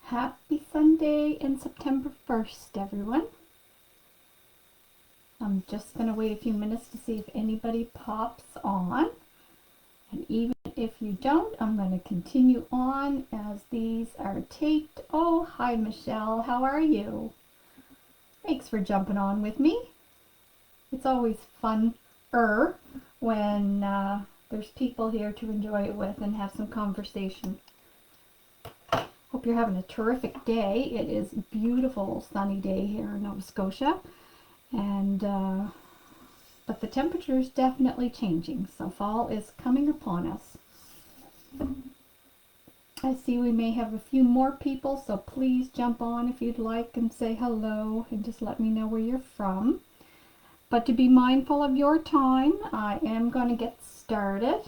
Happy Sunday and September 1st, everyone. I'm just going to wait a few minutes to see if anybody pops on. And even if you don't, I'm going to continue on as these are taped. Oh, hi, Michelle. How are you? Thanks for jumping on with me. It's always fun-er when there's people here to enjoy it with and have some conversation. Hope you're having a terrific day. It is a beautiful sunny day here in Nova Scotia, and but the temperature is definitely changing, so fall is coming upon us. I see we may have a few more people, so please jump on if you'd like and say hello and just let me know where you're from. But to be mindful of your time, I am going to get started.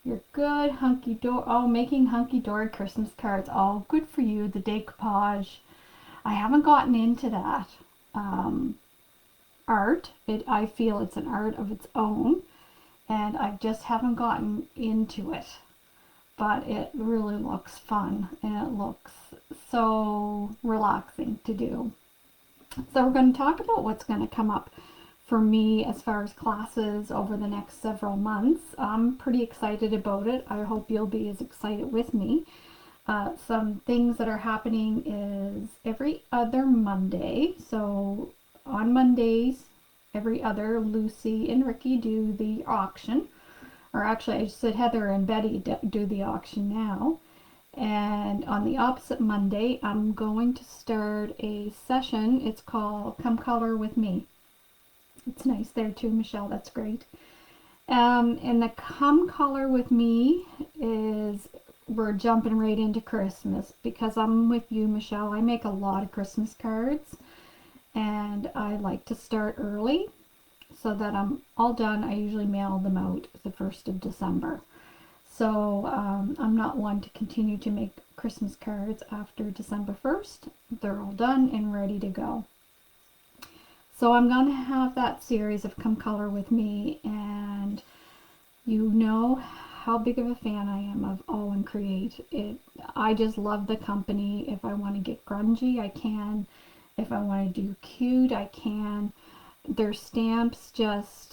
You're good, hunky-dory. Oh, making hunky-dory Christmas cards. Oh, good for you, the decoupage. I haven't gotten into that art. I feel it's an art of its own, and I just haven't gotten into it. But it really looks fun, and it looks so relaxing to do. So we're going to talk about what's going to come up for me as far as classes over the next several months. I'm pretty excited about it. I hope you'll be as excited with me. Some things that are happening is every other Monday. So on Mondays, every other, Lucy and Ricky do the auction. Or actually, I said Heather and Betty do the auction now. And on the opposite Monday, I'm going to start a session. It's called Come Color With Me. It's nice there too, Michelle. That's great. And the Come Color With Me is, we're jumping right into Christmas because I'm with you, Michelle. I make a lot of Christmas cards, and I like to start early so that I'm all done. I usually mail them out the 1st of December. So I'm not one to continue to make Christmas cards after December 1st. They're all done and ready to go. So I'm going to have that series of Come Color With Me, and you know how big of a fan I am of All & Create. I just love the company. If I want to get grungy, I can. If I want to do cute, I can. Their stamps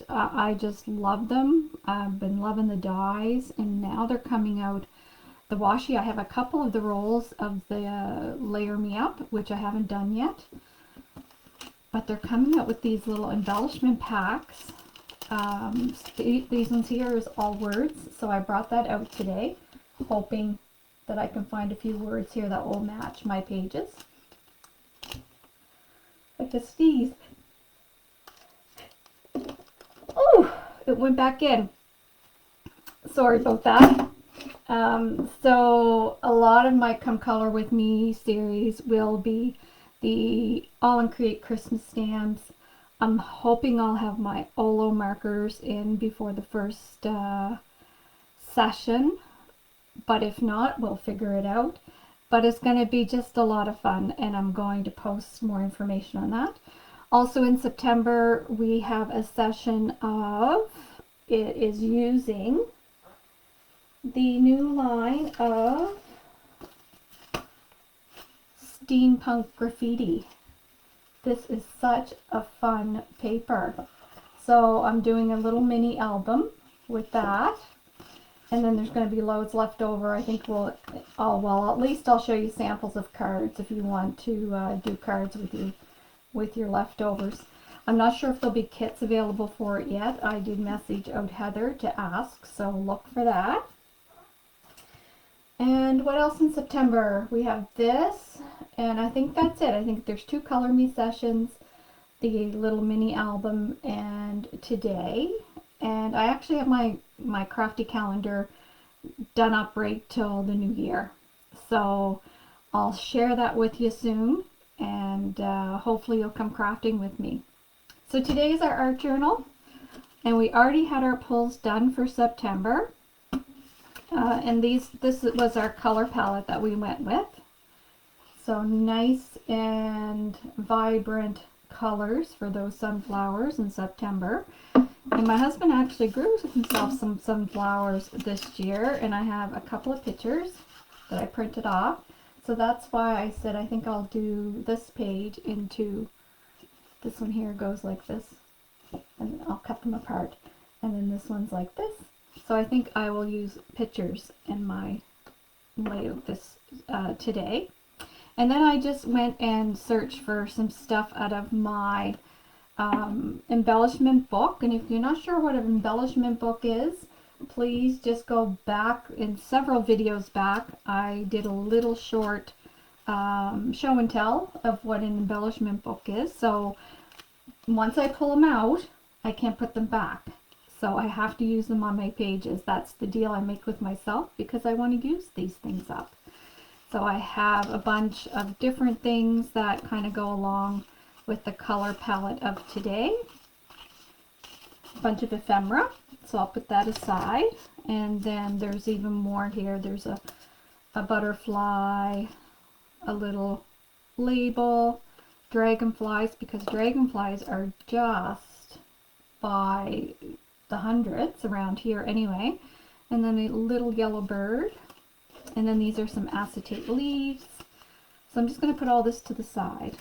I just love them. I've been loving the dies, and now they're coming out. The washi, I have a couple of the rolls of the Layer Me Up, which I haven't done yet. But they're coming out with these little embellishment packs. These ones here is all words, so I brought that out today, hoping that I can find a few words here that will match my pages. Like the sneeze. Oh, it went back in. Sorry about that. So a lot of my Come Color With Me series will be the All & Create Christmas stamps. I'm hoping I'll have my Olo markers in before the first session, but if not, we'll figure it out. But it's going to be just a lot of fun, and I'm going to post more information on that. Also in September, we have a session of, it is using the new line of Steampunk Graffiti. This is such a fun paper. So I'm doing a little mini album with that. And then there's going to be loads left over. I think at least I'll show you samples of cards if you want to do cards with your leftovers. I'm not sure if there'll be kits available for it yet. I did message out Heather to ask, so look for that. And what else in September? We have this, and I think that's it. I think there's 2 Color Me sessions, the little mini album, and today. And I actually have my crafty calendar done up right till the new year. So I'll share that with you soon, and hopefully you'll come crafting with me. So today is our art journal, and we already had our pulls done for September. And this was our color palette that we went with. So nice and vibrant colors for those sunflowers in September. And my husband actually grew himself some sunflowers this year, and I have a couple of pictures that I printed off. So that's why I said I think I'll do this page into, this one here goes like this, and I'll cut them apart. And then this one's like this. So I think I will use pictures in my layout this today. And then I just went and searched for some stuff out of my embellishment book. And if you're not sure what an embellishment book is, please just go back. In several videos back, I did a little short show and tell of what an embellishment book is. So once I pull them out, I can't put them back. So I have to use them on my pages. That's the deal I make with myself, because I want to use these things up. So I have a bunch of different things that kind of go along with the color palette of today. A bunch of ephemera, so I'll put that aside. And then there's even more here. There's a butterfly, a little label, dragonflies, because dragonflies are just by the hundreds around here anyway. And then a little yellow bird. And then these are some acetate leaves. So I'm just going to put all this to the side.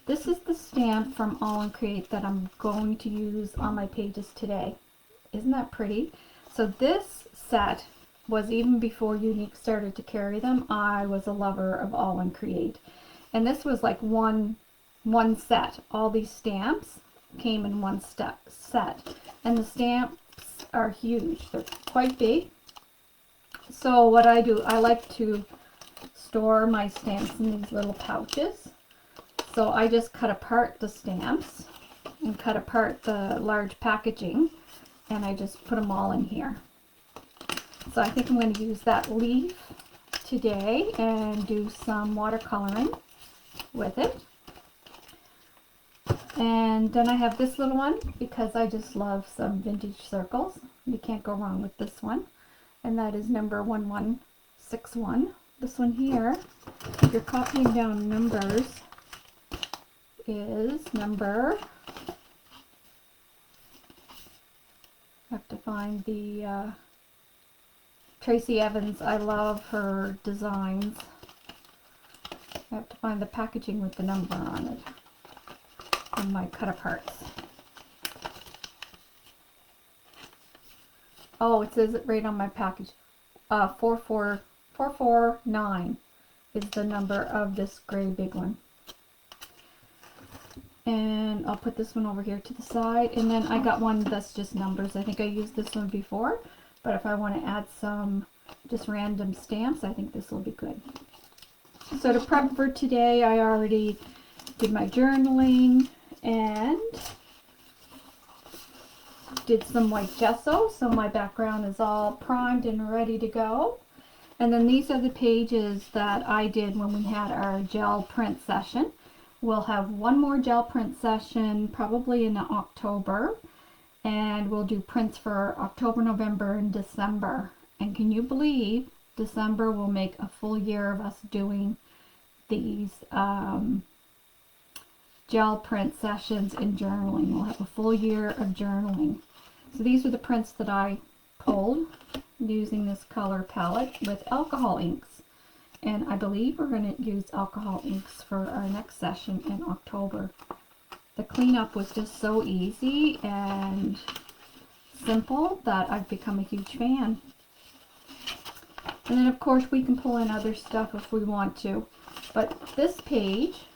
This is the stamp from All and Create that I'm going to use on my pages today. Isn't that pretty? So this set was, even before Younique started to carry them, I was a lover of All and Create. And this was like one set. All these stamps came in one set. And the stamps are huge. They're quite big. So what I do, I like to store my stamps in these little pouches. So I just cut apart the stamps and cut apart the large packaging, and I just put them all in here. So I think I'm going to use that leaf today and do some watercoloring with it. And then I have this little one because I just love some vintage circles. You can't go wrong with this one. And that is number 1161. This one here, if you're copying down numbers, is number, I have to find the Tracy Evans. I love her designs. I have to find the packaging with the number on it and my cut aparts. Oh, it says it right on my package. 449 is the number of this gray big one. And I'll put this one over here to the side. And then I got one that's just numbers. I think I used this one before, but if I want to add some just random stamps, I think this will be good. So to prep for today, I already did my journaling and did some white gesso, so my background is all primed and ready to go. And then these are the pages that I did when we had our gel print session. We'll have one more gel print session probably in October, and we'll do prints for October, November, and December. And can you believe December will make a full year of us doing these gel print sessions and journaling. We'll have a full year of journaling. So these are the prints that I pulled using this color palette with alcohol inks. And I believe we're going to use alcohol inks for our next session in October. The cleanup was just so easy and simple that I've become a huge fan. And then of course we can pull in other stuff if we want to. But this page,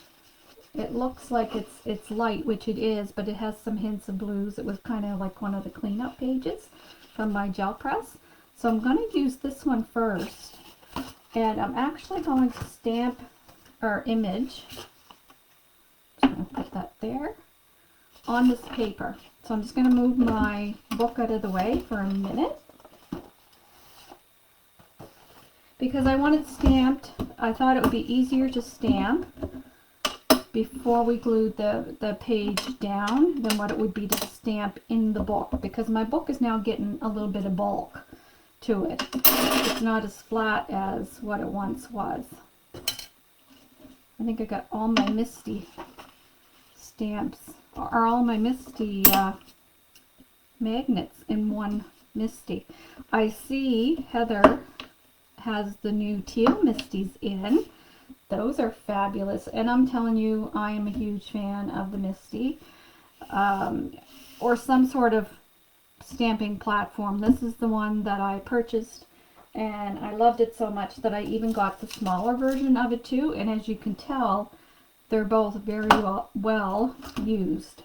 it looks like it's light, which it is, but it has some hints of blues. It was kind of like one of the cleanup pages from my gel press. So I'm going to use this one first. And I'm actually going to stamp our image. Just going to put that there on this paper. So I'm just going to move my book out of the way for a minute. Because I want it stamped, I thought it would be easier to stamp before we glued the page down than what it would be to stamp in the book, because my book is now getting a little bit of bulk to it. It's not as flat as what it once was. I think I got all my Misty stamps, or all my Misty magnets in one Misty. I see Heather has the new Teal Misties in. Those are fabulous, and I'm telling you, I am a huge fan of the Misty, or some sort of stamping platform. This is the one that I purchased, and I loved it so much that I even got the smaller version of it too, and as you can tell, they're both very well used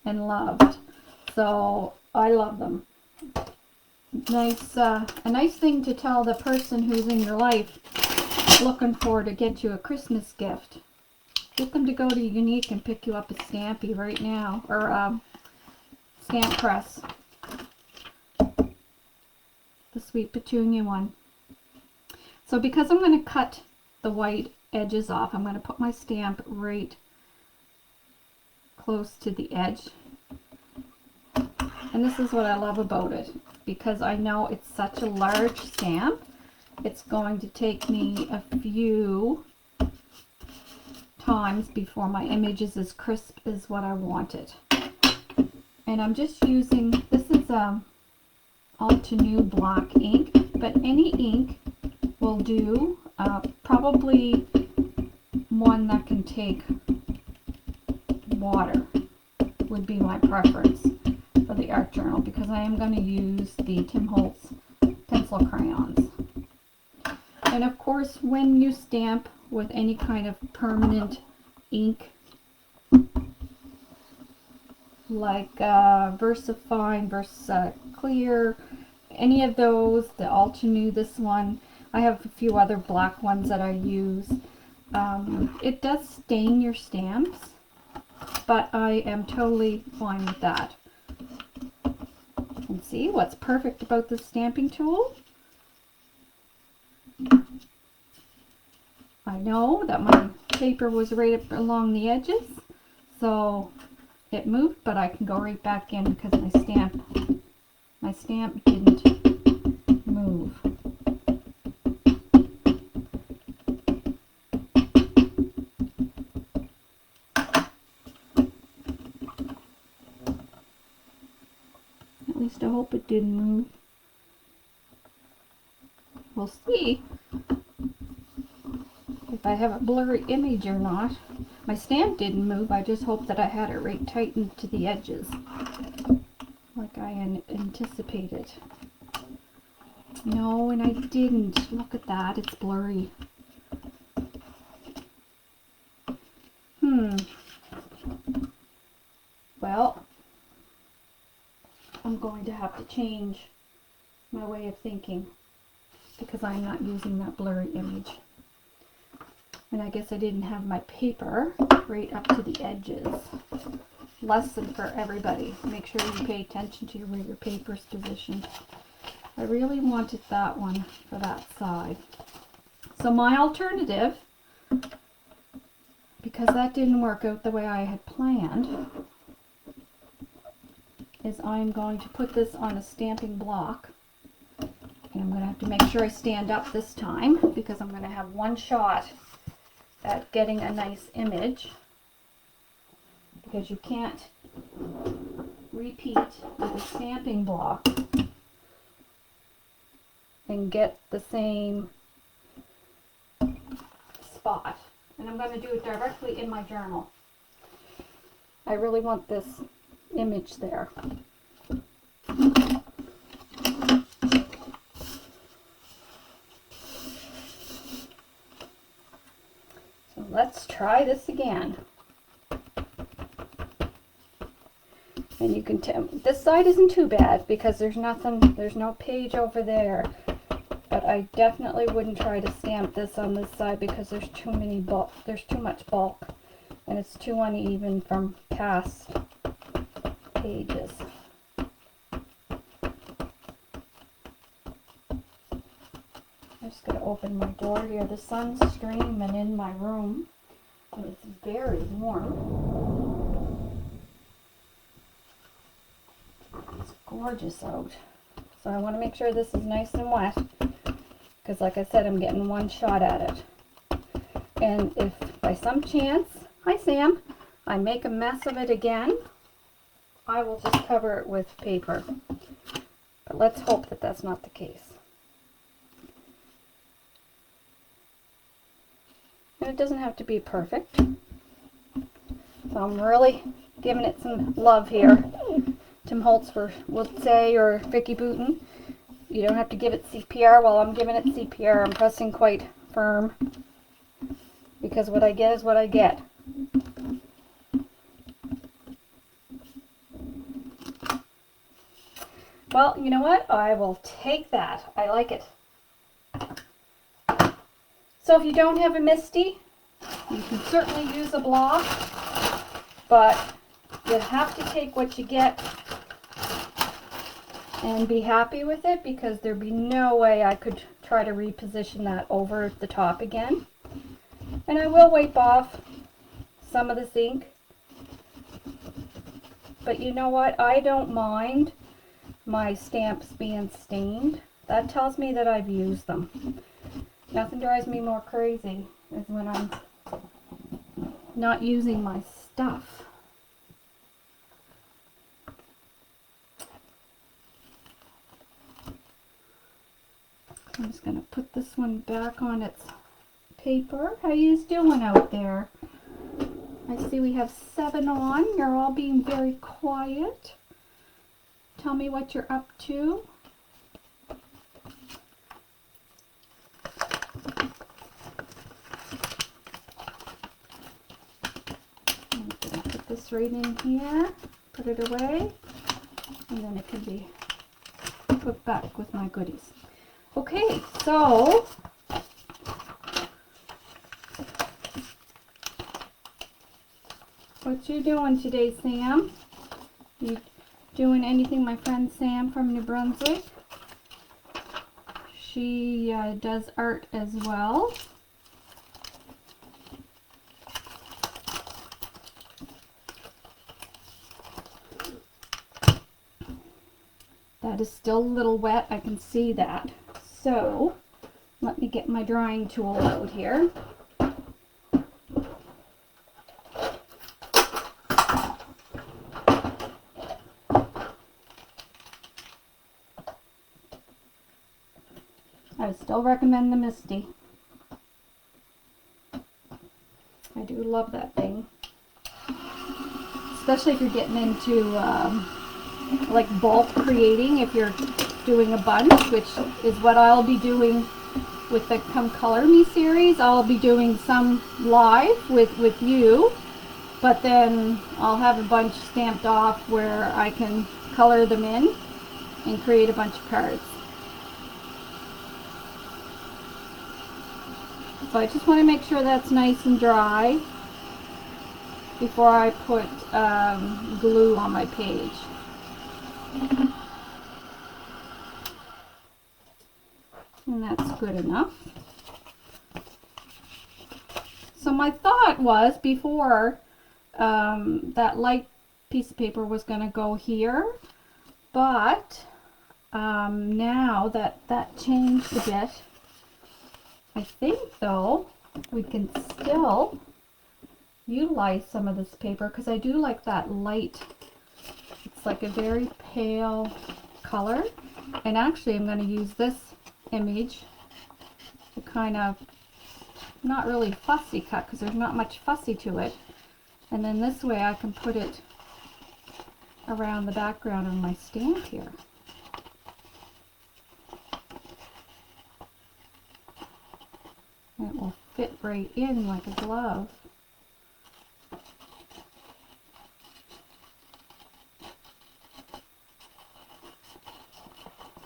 and loved. So I love them. Nice, a nice thing to tell the person who's in your life looking for to get you a Christmas gift. Get them to go to Unique and pick you up a Stampy right now, or Stamp Press. The Sweet Petunia one. So because I'm going to cut the white edges off, I'm going to put my stamp right close to the edge. And this is what I love about it, because I know it's such a large stamp. It's going to take me a few times before my image is as crisp as what I want it. And I'm just using, this is Altenew black ink, but any ink will do. Probably one that can take water would be my preference for the art journal, because I am going to use the Tim Holtz pencil crayons. And of course, when you stamp with any kind of permanent ink, like VersaFine, VersaClear, any of those, the Altenew, this one, I have a few other black ones that I use. It does stain your stamps, but I am totally fine with that. And see what's perfect about this stamping tool? I know that my paper was right up along the edges, so it moved, but I can go right back in because my stamp didn't move. At least I hope it didn't move. We'll see if I have a blurry image or not. My stamp didn't move, I just hope that I had it right tightened to the edges like I anticipated. No, and I didn't. Look at that, it's blurry. Well, I'm going to have to change my way of thinking because I'm not using that blurry image. And I guess I didn't have my paper right up to the edges. Lesson for everybody. Make sure you pay attention to where your paper's positioned. I really wanted that one for that side. So my alternative, because that didn't work out the way I had planned, is I'm going to put this on a stamping block. And I'm going to have to make sure I stand up this time, because I'm going to have one shot at getting a nice image, because you can't repeat with a stamping block and get the same spot. And I'm going to do it directly in my journal. I really want this image there. Let's try this again. And you can tell this side isn't too bad because there's no page over there. But I definitely wouldn't try to stamp this on this side because there's too much bulk and it's too uneven from past pages. I'm just going to open my door here. The sun's streaming in my room and it's very warm. It's gorgeous out. So I want to make sure this is nice and wet because like I said, I'm getting one shot at it. And if by some chance, hi Sam, I make a mess of it again, I will just cover it with paper. But let's hope that that's not the case. And it doesn't have to be perfect. So I'm really giving it some love here. Tim Holtz would say, or Vicky Boutin, you don't have to give it CPR. Well, I'm giving it CPR. I'm pressing quite firm because what I get is what I get. Well, you know what? I will take that. I like it. So if you don't have a MISTI, you can certainly use a block, but you have to take what you get and be happy with it, because there'd be no way I could try to reposition that over the top again. And I will wipe off some of this ink, but you know what? I don't mind my stamps being stained. That tells me that I've used them. Nothing drives me more crazy is when I'm not using my stuff. I'm just going to put this one back on its paper. How you doing out there? I see we have 7 on. You're all being very quiet. Tell me what you're up to. I'm going to put this right in here, put it away, and then it can be put back with my goodies. Okay, so what you doing today, Sam? You doing anything? My friend Sam from New Brunswick. She does art as well. That is still a little wet. I can see that. So let me get my drying tool out here. I still recommend the MISTI. I do love that thing. Especially if you're getting into like bulk creating, if you're doing a bunch, which is what I'll be doing with the Come Color Me series. I'll be doing some live with you, but then I'll have a bunch stamped off where I can color them in and create a bunch of cards. So I just want to make sure that's nice and dry before I put glue on my page. And that's good enough. So my thought was, before that light piece of paper was going to go here, but now that changed a bit, I think though we can still utilize some of this paper, because I do like that light. It's like a very pale color, and actually I'm going to use this image to kind of not really fussy cut, because there's not much fussy to it, and then this way I can put it around the background of my stamp here. And it will fit right in like a glove.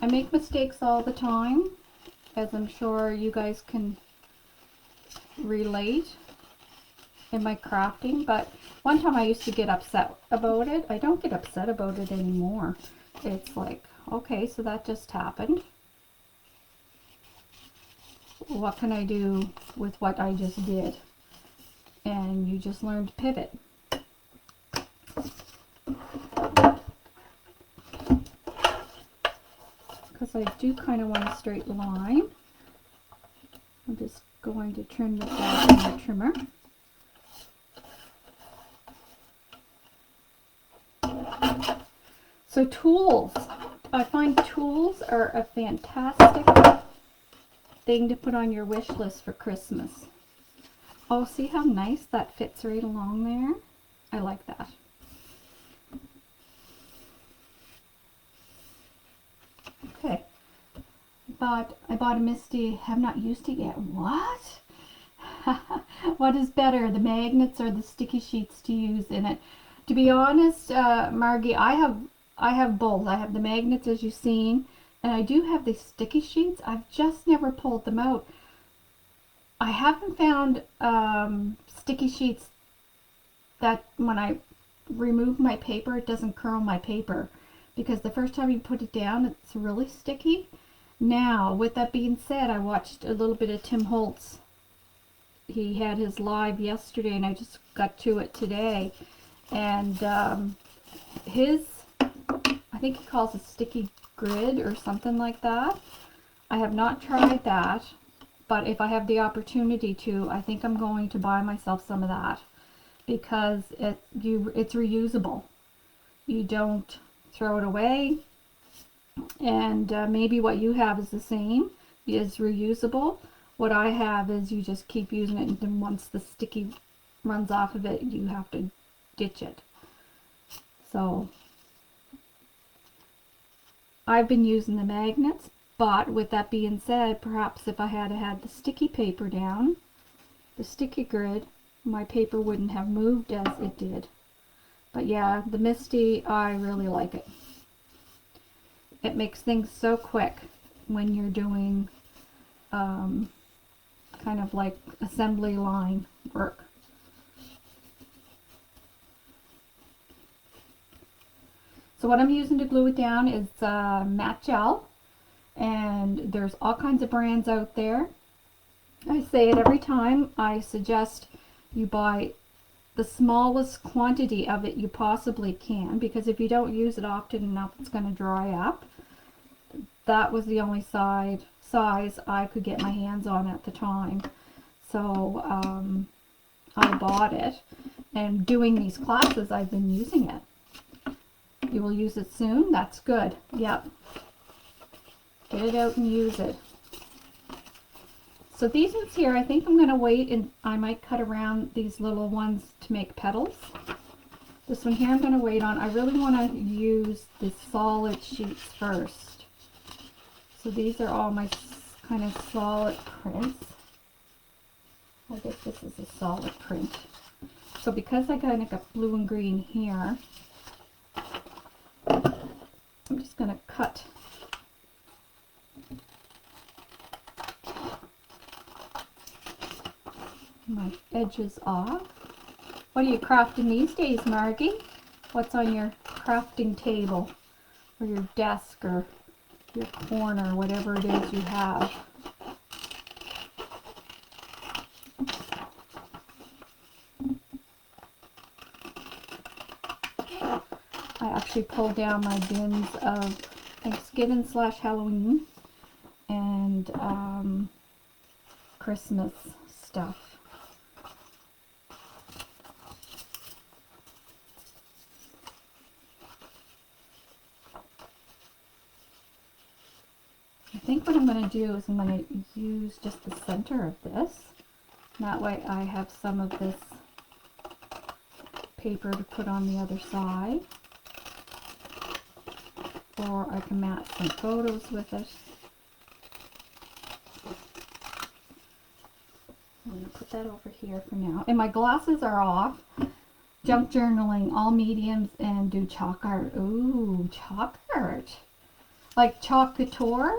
I make mistakes all the time, as I'm sure you guys can relate in my crafting, but one time I used to get upset about it. I don't get upset about it anymore. It's like, okay, so that just happened. What can I do with what I just did? And you just learn to pivot. Because I do kind of want a straight line. I'm just going to trim this out with my trimmer. So tools. I find tools are a fantastic thing to put on your wish list for Christmas. Oh, see how nice that fits right along there? I like that. Okay, but I bought a Misty, have not used it yet. What? What is better, the magnets or the sticky sheets to use in it? To be honest, Margie, I have both. I have the magnets as you've seen, and I do have the sticky sheets. I've just never pulled them out. I haven't found sticky sheets that when I remove my paper, it doesn't curl my paper, because the first time you put it down, it's really sticky. Now, with that being said, I watched a little bit of Tim Holtz. He had his live yesterday, and I just got to it today. And his, I think he calls it sticky grid or something like that. I have not tried that, but if I have the opportunity to, I think I'm going to buy myself some of that, because it's reusable. You don't throw it away, and maybe what you have is the same, is reusable. What I have is you just keep using it, and then once the sticky runs off of it, you have to ditch it. So I've been using the magnets, but with that being said, perhaps if I had had the sticky paper down, the sticky grid, my paper wouldn't have moved as it did. But yeah, the Misty, I really like it. It makes things so quick when you're doing kind of like assembly line work. So what I'm using to glue it down is matte gel, and there's all kinds of brands out there. I say it every time. I suggest you buy the smallest quantity of it you possibly can, because if you don't use it often enough, it's going to dry up. That was the only size I could get my hands on at the time. So I bought it, and doing these classes, I've been using it. You will use it soon? That's good. Yep. Get it out and use it. So these ones here, I think I'm going to wait, and I might cut around these little ones to make petals. This one here I'm going to wait on. I really want to use the solid sheets first. So these are all my kind of solid prints. I guess this is a solid print. So because I kind of got blue and green here, I'm just going to cut my edges off. What are you crafting these days, Margie? What's on your crafting table, or your desk, or your corner, whatever it is you have? I actually pulled down my bins of Thanksgiving / Halloween and Christmas stuff. I think what I'm going to do is I'm going to use just the center of this. That way I have some of this paper to put on the other side. Or I can match some photos with it. I'm going to put that over here for now. And my glasses are off. Junk journaling, all mediums, and do chalk art. Ooh, chalk art. Like Chalk Couture?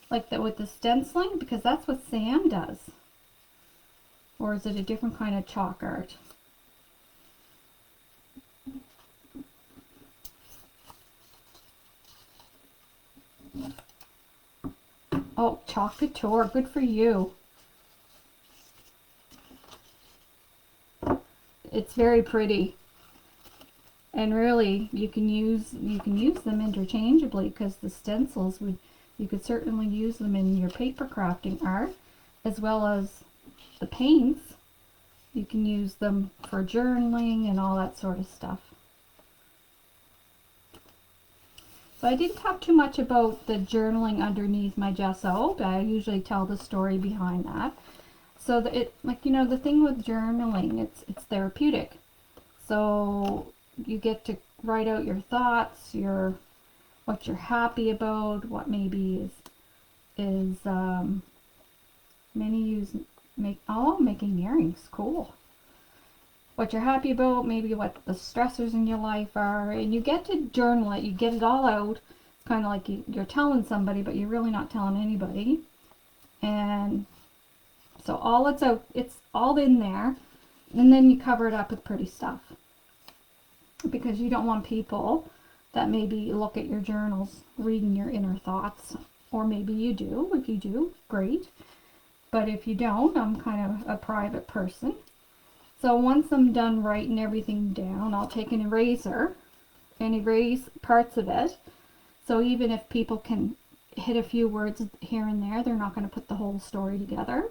Like that with the stenciling? Because that's what Sam does. Or is it a different kind of chalk art? Oh, Chalk Couture. Good for you. It's very pretty. And really, you can use them interchangeably, because the stencils you could certainly use them in your paper crafting art, as well as the paints. You can use them for journaling and all that sort of stuff. So I didn't talk too much about the journaling underneath my gesso, but I usually tell the story behind that. So that it, like, you know, the thing with journaling, it's therapeutic. So you get to write out your thoughts, your what you're happy about, what maybe is many use making earrings, cool. What you're happy about, maybe what the stressors in your life are, and you get to journal it. You get it all out. It's kind of like you're telling somebody, but you're really not telling anybody. And so all it's out, it's all in there, and then you cover it up with pretty stuff because you don't want people that maybe look at your journals reading your inner thoughts, or maybe you do. If you do, great. But if you don't, I'm kind of a private person. So once I'm done writing everything down, I'll take an eraser and erase parts of it. So even if people can hit a few words here and there, they're not going to put the whole story together.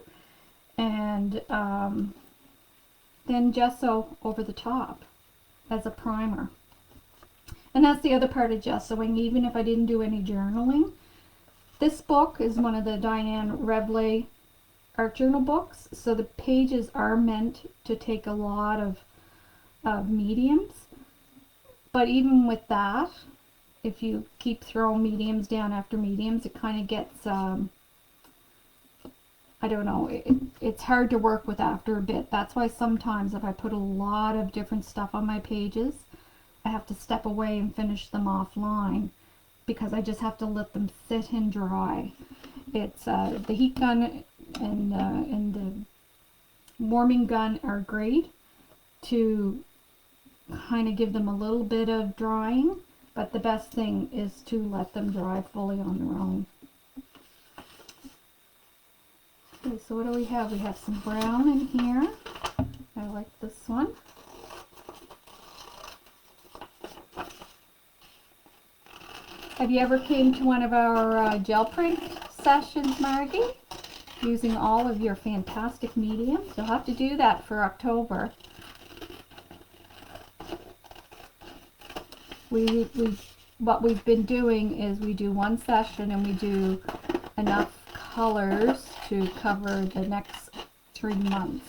And then gesso over the top as a primer. And that's the other part of gessoing, even if I didn't do any journaling. This book is one of the Diane Revley art journal books, so the pages are meant to take a lot of mediums. But even with that, if you keep throwing mediums down after mediums, it kind of gets, I don't know, it's hard to work with after a bit. That's why sometimes if I put a lot of different stuff on my pages, I have to step away and finish them offline because I just have to let them sit and dry. It's the heat gun and the warming gun are great to kind of give them a little bit of drying, but the best thing is to let them dry fully on their own. Okay, so what do we have? We have some brown in here. I like this one. Have you ever came to one of our gel print sessions, Margie? Using all of your fantastic mediums? You'll have to do that for October. What we've been doing is we do one session and we do enough colors to cover the next 3 months.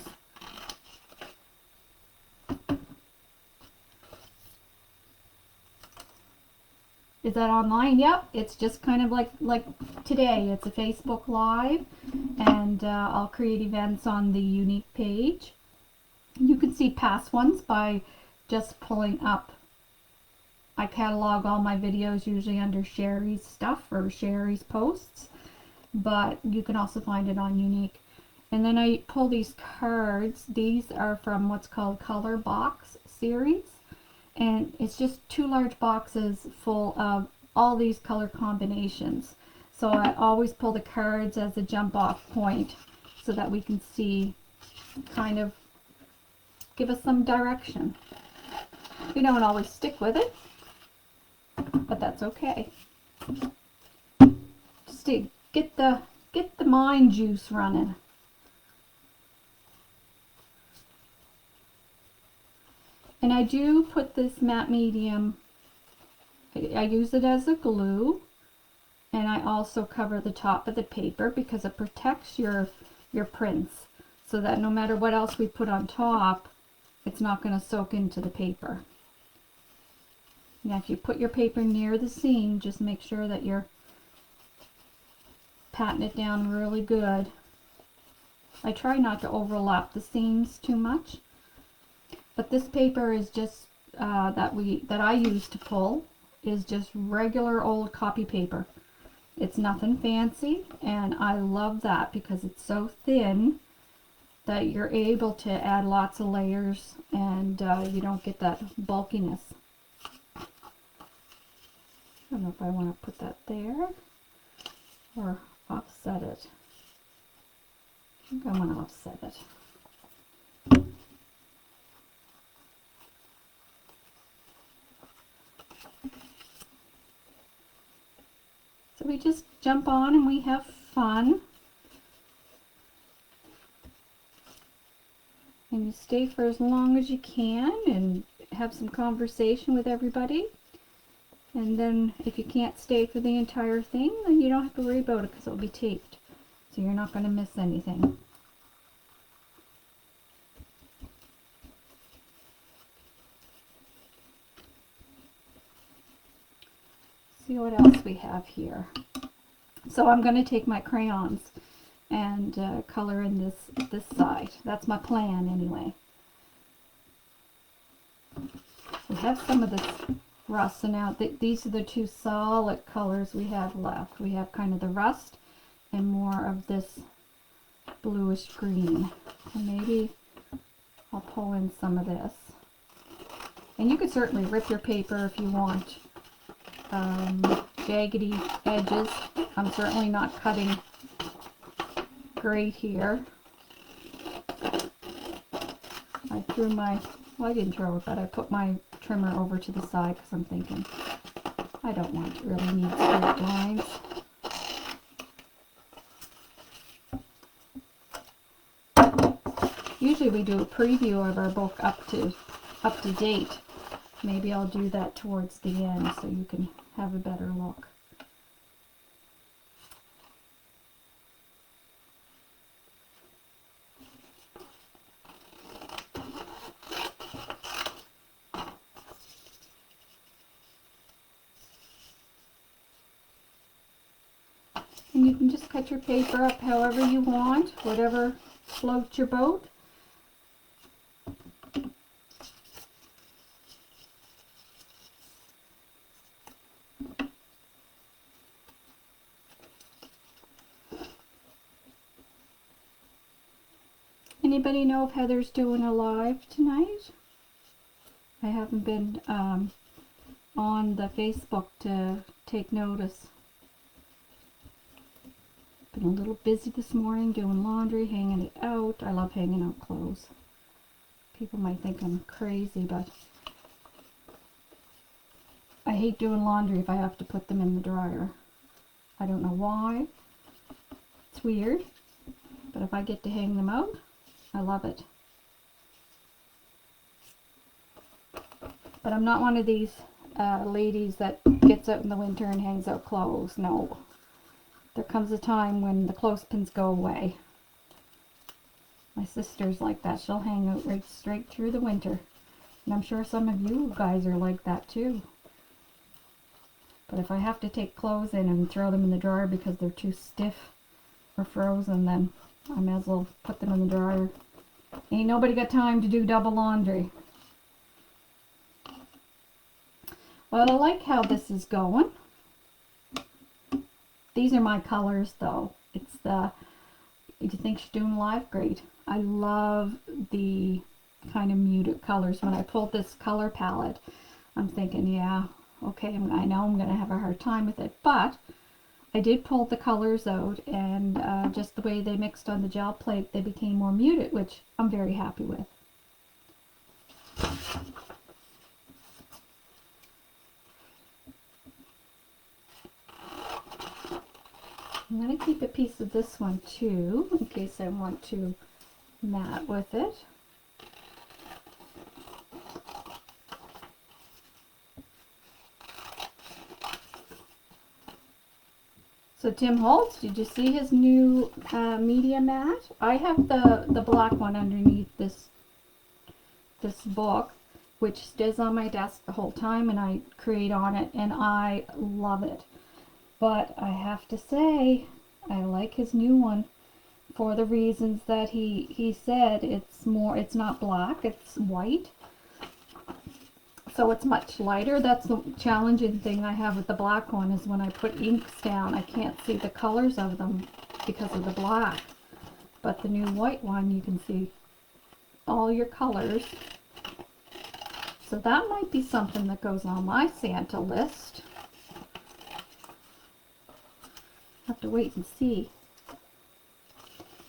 Is that online? Yep, it's just kind of like today. It's a Facebook Live, and I'll create events on the unique page. You can see past ones by just pulling up. I catalog all my videos usually under Sherry's stuff or Sherry's posts, but you can also find it on unique. And then I pull these cards. These are from what's called Color Box series. And it's just 2 large boxes full of all these color combinations. So I always pull the cards as a jump off point so that we can see, kind of give us some direction. We don't always stick with it, but that's okay. Just to get the mind juice running. And I do put this matte medium, I use it as a glue, and I also cover the top of the paper because it protects your prints so that no matter what else we put on top, it's not going to soak into the paper. Now if you put your paper near the seam, just make sure that you're patting it down really good. I try not to overlap the seams too much. But this paper is just that I use to pull is just regular old copy paper. It's nothing fancy, and I love that because it's so thin that you're able to add lots of layers and you don't get that bulkiness. I don't know if I want to put that there or offset it. I think I want to offset it. So we just jump on and we have fun. And you stay for as long as you can and have some conversation with everybody. And then if you can't stay for the entire thing, then you don't have to worry about it because it'll be taped. So you're not going to miss anything. see what else we have here. So I'm going to take my crayons and color in this side. That's my plan anyway. We have some of this rust, so now these are the two solid colors we have left. We have kind of the rust and more of this bluish green. And maybe I'll pull in some of this. And you could certainly rip your paper if you want jaggedy edges. I'm certainly not cutting great here. I threw my, well, I didn't throw it, but I put my trimmer over to the side because I'm thinking I don't want to really need straight lines. Usually we do a preview of our book up to date. Maybe I'll do that towards the end so you can have a better look. And you can just cut your paper up however you want, whatever floats your boat. Anybody know if Heather's doing a live tonight? I haven't been on the Facebook to take notice. Been a little busy this morning doing laundry, hanging it out. I love hanging out clothes. People might think I'm crazy, but I hate doing laundry if I have to put them in the dryer. I don't know why. It's weird, but if I get to hang them out, I love it. But I'm not one of these ladies that gets out in the winter and hangs out clothes. No. There comes a time when the clothespins go away. My sister's like that. She'll hang out right straight through the winter. And I'm sure some of you guys are like that too. But if I have to take clothes in and throw them in the dryer because they're too stiff or frozen, then I may as well put them in the dryer. Ain't nobody got time to do double laundry. Well, I like how this is going. These are my colors though. It's the, if you think she's doing live, great. I love the kind of muted colors. When I pulled this color palette, I'm thinking, yeah, okay, I know I'm going to have a hard time with it, but I did pull the colors out, and just the way they mixed on the gel plate, they became more muted, which I'm very happy with. I'm going to keep a piece of this one too, in case I want to mat with it. So Tim Holtz, did you see his new media mat? I have the black one underneath this book, which stays on my desk the whole time, and I create on it, and I love it. But I have to say, I like his new one for the reasons that he said. It's not black, it's white. So it's much lighter. That's the challenging thing I have with the black one, is when I put inks down, I can't see the colors of them because of the black. But the new white one, you can see all your colors. So that might be something that goes on my Santa list. Have to wait and see.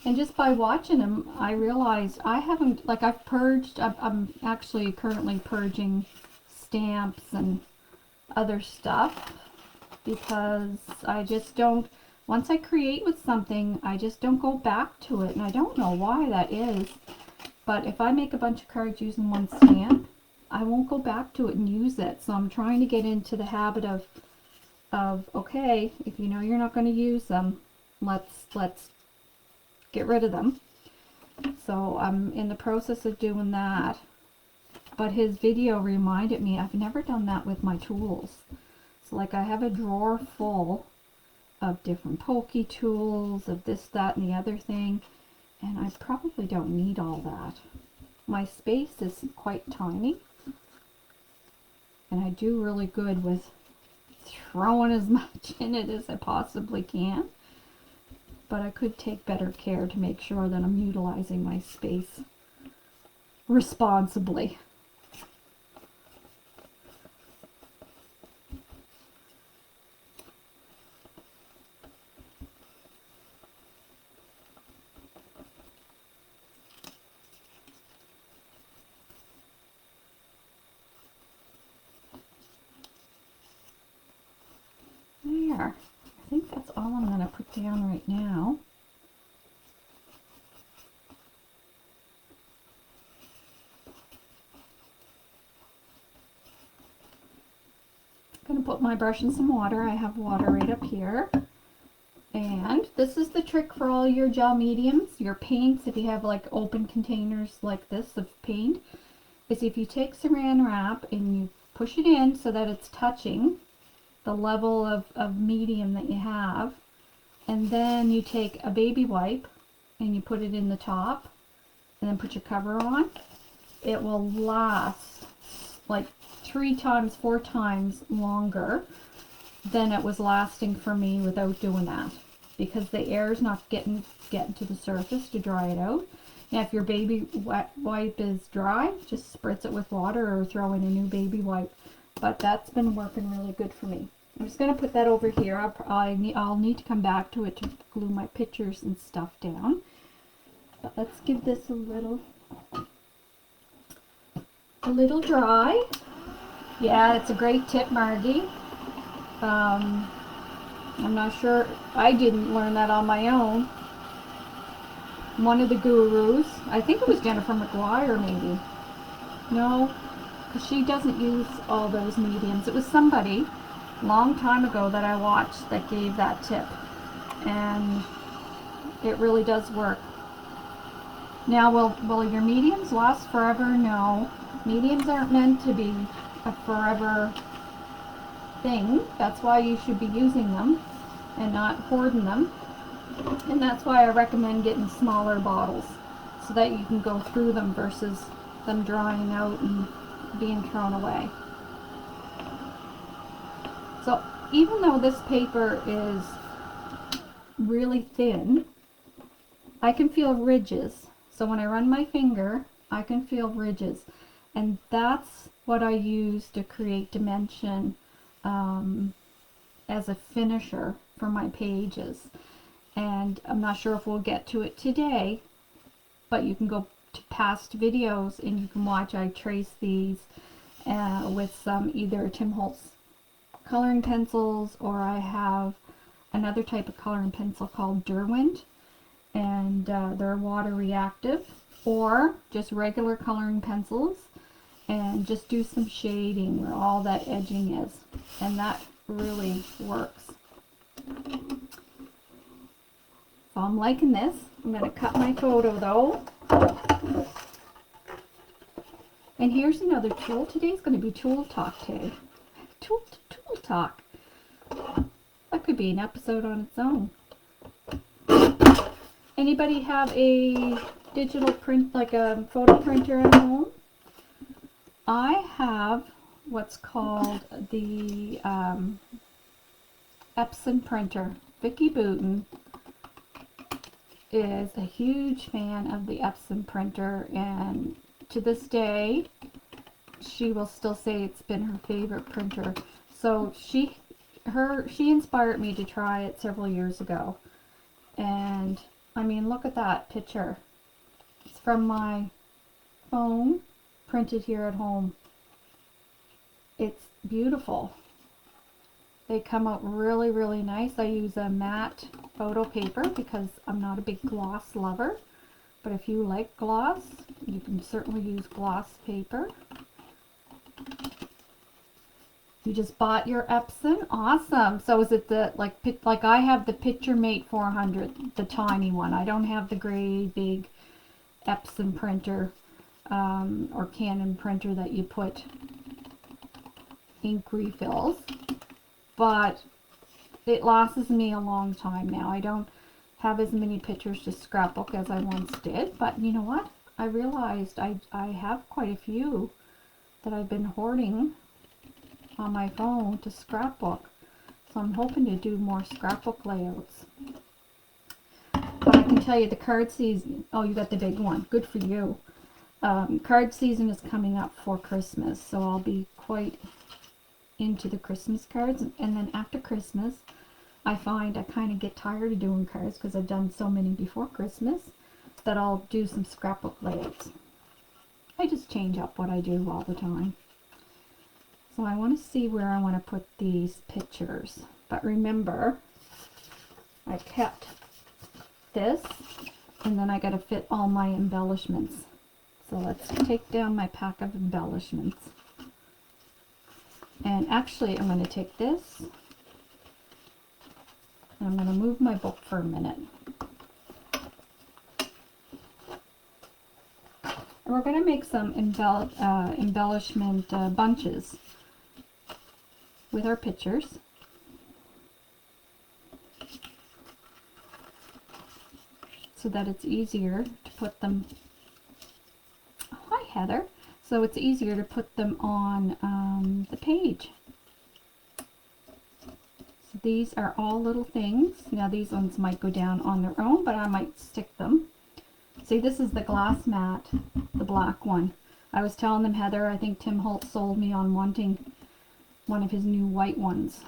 And just by watching them, I realized I haven't, like, I've purged, I'm actually currently purging stamps and other stuff, because I just don't, once I create with something, I just don't go back to it, and I don't know why that is. But if I make a bunch of cards using one stamp, I won't go back to it and use it. So I'm trying to get into the habit of okay, if you know you're not going to use them, let's get rid of them. So I'm in the process of doing that. But his video reminded me, I've never done that with my tools. Like I have a drawer full of different pokey tools, of this, that, and the other thing, and I probably don't need all that. My space is quite tiny, and I do really good with throwing as much in it as I possibly can. But I could take better care to make sure that I'm utilizing my space responsibly. There. I think that's all I'm going to put down right now. I'm going to put my brush in some water. I have water right up here. And this is the trick for all your gel mediums, your paints, if you have like open containers like this of paint, is if you take saran wrap and you push it in so that it's touching the level of medium that you have, and then you take a baby wipe and you put it in the top and then put your cover on, it will last like 3 times, 4 times longer than it was lasting for me without doing that, because the air is not getting to the surface to dry it out. Now if your baby wipe is dry, just spritz it with water or throw in a new baby wipe. But that's been working really good for me. I'm just going to put that over here. I'll need to come back to it to glue my pictures and stuff down. But let's give this a little dry. Yeah, it's a great tip, Margie. I'm not sure, I didn't learn that on my own. One of the gurus, I think it was Jennifer McGuire maybe. No, because she doesn't use all those mediums. It was somebody a long time ago that I watched that gave that tip. And it really does work. Now, will your mediums last forever? No. Mediums aren't meant to be a forever thing. That's why you should be using them and not hoarding them. And that's why I recommend getting smaller bottles so that you can go through them versus them drying out and being thrown away. So even though this paper is really thin, I can feel ridges. So when I run my finger, I can feel ridges. And that's what I use to create dimension as a finisher for my pages. And I'm not sure if we'll get to it today, but you can go to past videos and you can watch I trace these with some either Tim Holtz coloring pencils, or I have another type of coloring pencil called Derwent, and they're water reactive, or just regular coloring pencils, and just do some shading where all that edging is, and that really works. So I'm liking this. I'm going to cut my photo though. And here's another tool. Today's going to be tool talk day. Tool talk. That could be an episode on its own. Anybody have a digital print, like a photo printer at home? I have what's called the Epson printer. Vicki Booten is a huge fan of the Epson printer, and to this day she will still say it's been her favorite printer. So she inspired me to try it several years ago, and I mean, look at that picture. It's from my phone, printed here at home. It's beautiful. They come out really, really nice. I use a matte photo paper because I'm not a big gloss lover. But if you like gloss, you can certainly use gloss paper. You just bought your Epson? Awesome. So is it the, like I have the PictureMate 400, the tiny one. I don't have the gray big Epson printer or Canon printer that you put ink refills. but it lasts me a long time now. I don't have as many pictures to scrapbook as I once did, but you know what? I realized I have quite a few that I've been hoarding on my phone to scrapbook. So I'm hoping to do more scrapbook layouts. But I can tell you the card season, oh, you got the big one. Good for you. Card season is coming up for Christmas, so I'll be quite into the Christmas cards. And then after Christmas, I find I kind of get tired of doing cards because I've done so many before Christmas that I'll do some scrapbook layouts. I just change up what I do all the time. So I want to see where I want to put these pictures. But remember, I kept this, and then I got to fit all my embellishments. So let's take down my pack of embellishments. And actually, I'm going to take this, and I'm going to move my book for a minute. And we're going to make some embellishment bunches with our pictures. So that it's easier to put them, hi Heather, so it's easier to put them on the page. So these are all little things. Now these ones might go down on their own, but I might stick them. See, this is the glass mat, the black one. I was telling them, Heather, I think Tim Holt sold me on wanting one of his new white ones.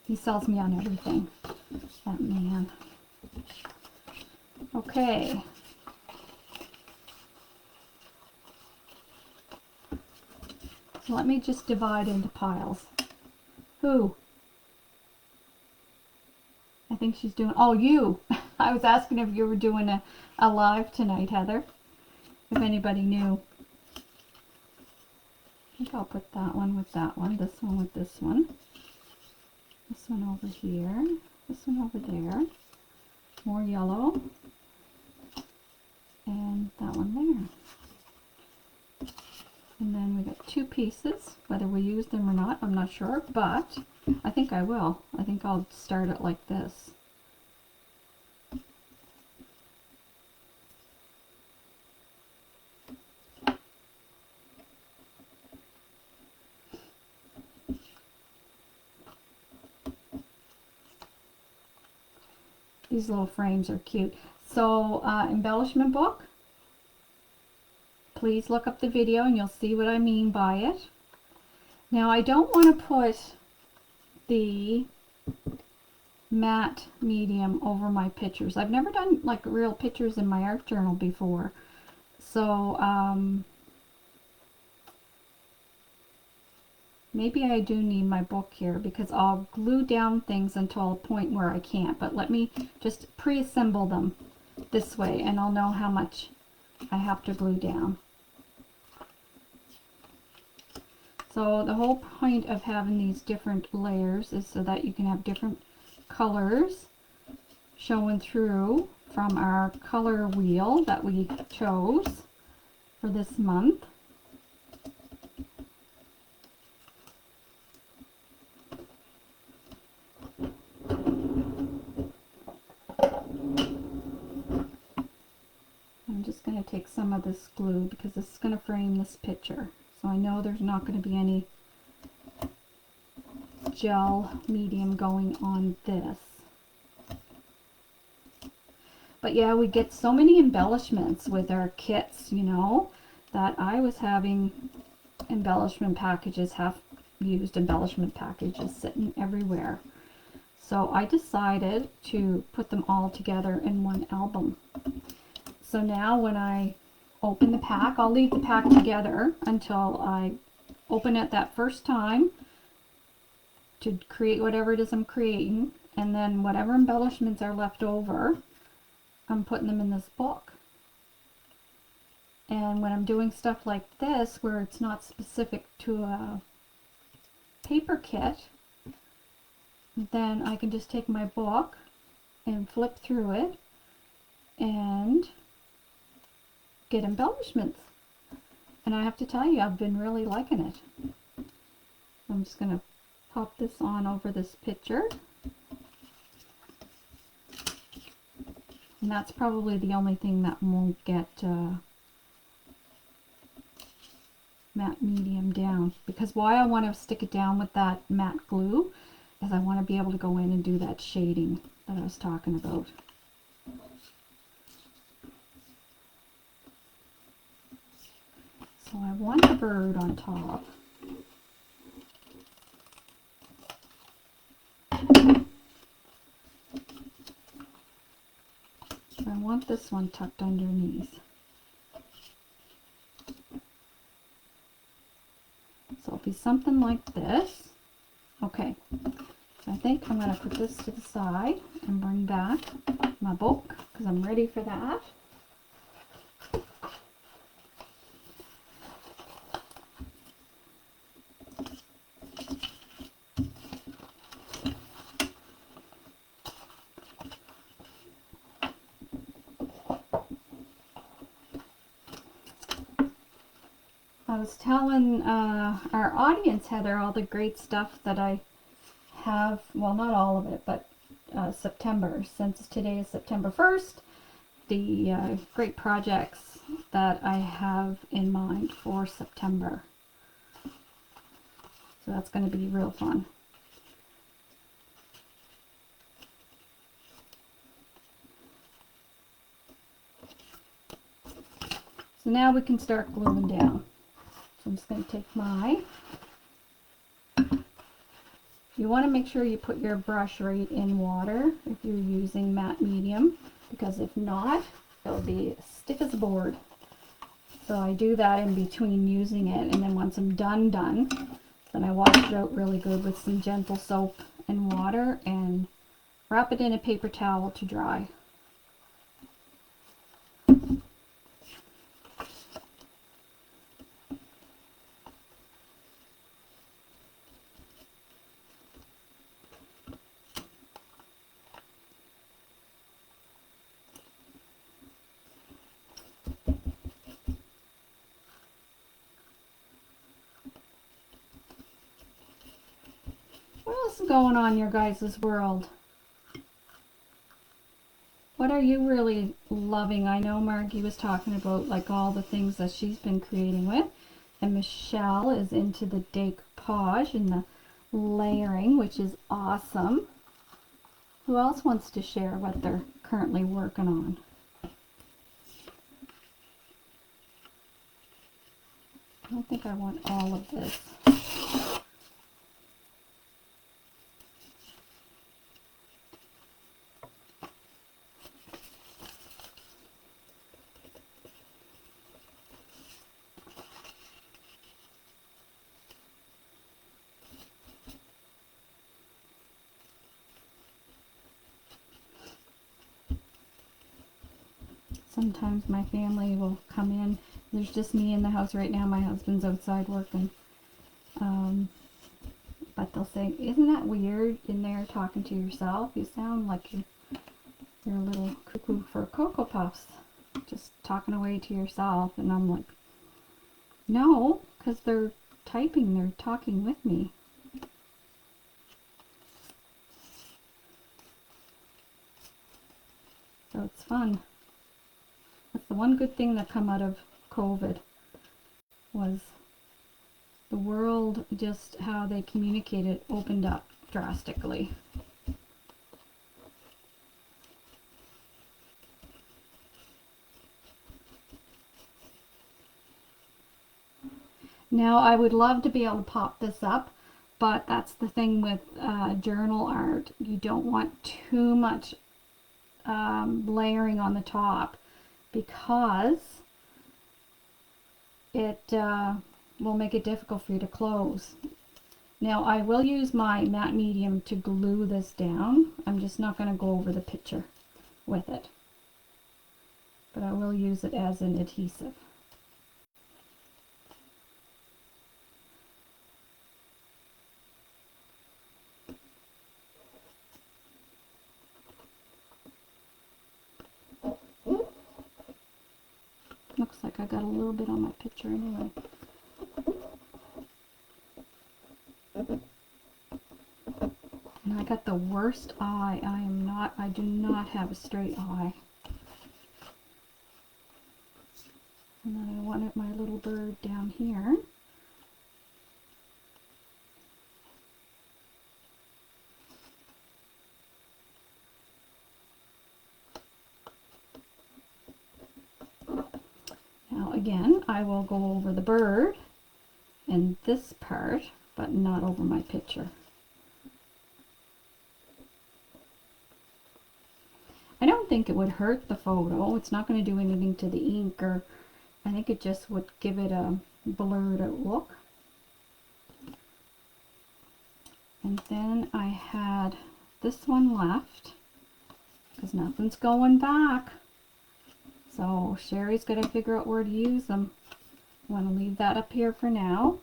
He sells me on everything, that man. Okay. So let me just divide into piles. Who? I think she's doing, oh, you. I was asking if you were doing a live tonight, Heather. If anybody knew. I think I'll put that one with that one, this one with this one. This one over here, this one over there. More yellow. And that one there. And then we got two pieces. Whether we use them or not, I'm not sure, but I think I will. I think I'll start it like this. These little frames are cute. So, embellishment book. Please look up the video and you'll see what I mean by it. Now, I don't want to put the matte medium over my pictures. I've never done like real pictures in my art journal before. So, maybe I do need my book here because I'll glue down things until a point where I can't. But let me just pre-assemble them this way and I'll know how much I have to glue down. So the whole point of having these different layers is so that you can have different colors showing through from our color wheel that we chose for this month. I'm just going to take some of this glue because this is going to frame this picture. So I know there's not going to be any gel medium going on this. But yeah, we get so many embellishments with our kits, you know, that I was having embellishment packages, half-used embellishment packages sitting everywhere. So I decided to put them all together in one album. So now when I open the pack, I'll leave the pack together until I open it that first time to create whatever it is I'm creating, and then whatever embellishments are left over, I'm putting them in this book. And when I'm doing stuff like this where it's not specific to a paper kit, then I can just take my book and flip through it and get embellishments. And I have to tell you, I've been really liking it. I'm just going to pop this on over this picture. And that's probably the only thing that won't get matte medium down, because why I want to stick it down with that matte glue is I want to be able to go in and do that shading that I was talking about. So I want the bird on top. I want this one tucked underneath. So it'll be something like this. Okay, so I think I'm going to put this to the side and bring back my book because I'm ready for that. I was telling our audience, Heather, all the great stuff that I have, well, not all of it, but September, since today is September 1st, the great projects that I have in mind for September. So that's going to be real fun. So now we can start gluing down. So I'm just going to take my, you want to make sure you put your brush right in water if you're using matte medium, because if not, it'll be stiff as a board. So I do that in between using it, and then once I'm done, then I wash it out really good with some gentle soap and water and wrap it in a paper towel to dry. What else is going on in your guys' world? What are you really loving? I know Margie was talking about like all the things that she's been creating with, and Michelle is into the decoupage and the layering, which is awesome. Who else wants to share what they're currently working on? I don't think I want all of this. Sometimes my family will come in. There's just me in the house right now. My husband's outside working. But they'll say, "Isn't that weird in there talking to yourself? You sound like you're a little cuckoo for Cocoa Puffs, just talking away to yourself." And I'm like, no, because they're typing, they're talking with me. So it's fun. That's the one good thing that come out of COVID, was the world, just how they communicated opened up drastically. Now I would love to be able to pop this up, but that's the thing with journal art. You don't want too much layering on the top, because it will make it difficult for you to close. Now I will use my matte medium to glue this down. I'm just not going to go over the picture with it, but I will use it as an adhesive. Looks like I got a little bit on my picture anyway. And I got the worst eye. I do not have a straight eye. And then I wanted my little bird down here. Now again, I will go over the bird in this part, but not over my picture. I don't think it would hurt the photo. It's not going to do anything to the ink, or I think it just would give it a blurred out look. And then I had this one left because nothing's going back. So Sherry's got to figure out where to use them. I'm going to leave that up here for now.